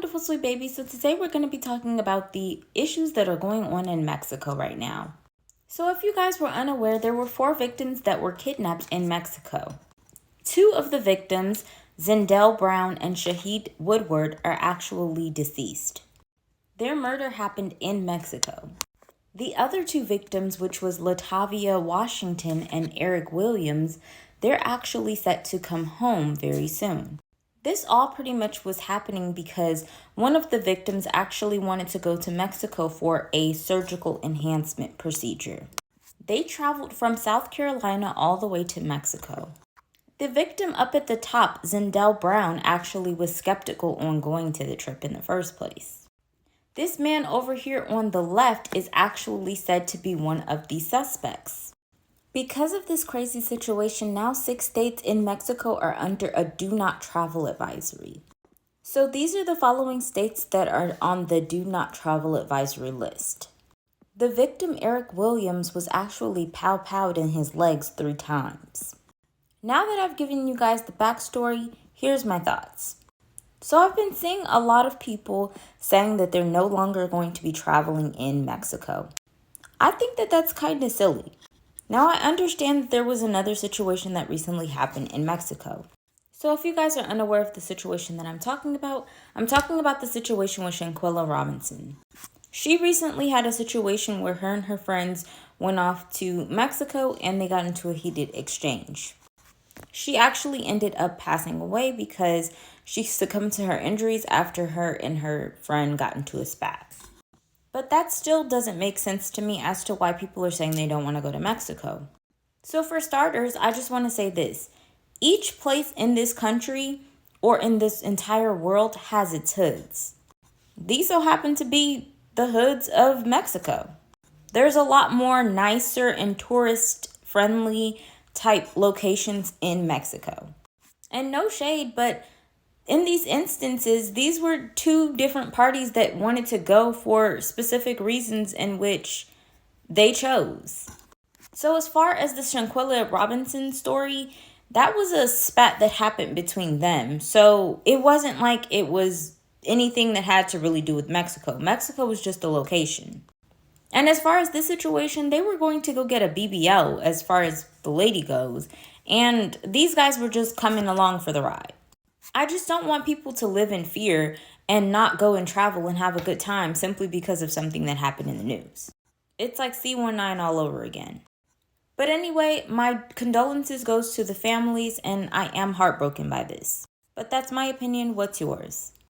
beautiful sweet babies. So today we're going to be talking about the issues that are going on in Mexico right now. So if you guys were unaware, there were 4 victims that were kidnapped in Mexico. 2 of the victims, Zindell Brown and Shahid Woodward, are actually deceased. Their murder happened in Mexico. The other 2 victims, which was Latavia Washington and Eric Williams, they're actually set to come home very soon. This all pretty much was happening because one of the victims actually wanted to go to Mexico for a surgical enhancement procedure. They traveled from South Carolina all the way to Mexico. The victim up at the top, Zindell Brown, actually was skeptical on going to the trip in the first place. This man over here on the left is actually said to be one of the suspects. Because of this crazy situation, now 6 states in Mexico are under a do not travel advisory. So these are the following states that are on the do not travel advisory list. The victim, Eric Williams, was actually pow-powed in his legs 3 times. Now that I've given you guys the backstory, here's my thoughts. So I've been seeing a lot of people saying that they're no longer going to be traveling in Mexico. I think that that's kind of silly. Now, I understand that there was another situation that recently happened in Mexico. So if you guys are unaware of the situation that I'm talking about the situation with Shanquella Robinson. She recently had a situation where her and her friends went off to Mexico and they got into a heated exchange. She actually ended up passing away because she succumbed to her injuries after her and her friend got into a spat. But that still doesn't make sense to me as to why people are saying they don't want to go to Mexico. So for starters, I just want to say this. Each place in this country or in this entire world has its hoods. These so happen to be the hoods of Mexico. There's a lot more nicer and tourist-friendly type locations in Mexico. And no shade, but in these instances, these were 2 different parties that wanted to go for specific reasons in which they chose. So as far as the Shanquella Robinson story, that was a spat that happened between them. So it wasn't like it was anything that had to really do with Mexico. Mexico was just a location. And as far as this situation, they were going to go get a BBL as far as the lady goes. And these guys were just coming along for the ride. I just don't want people to live in fear and not go and travel and have a good time simply because of something that happened in the news. It's like C19 all over again. But anyway, my condolences goes to the families and I am heartbroken by this. But that's my opinion. What's yours?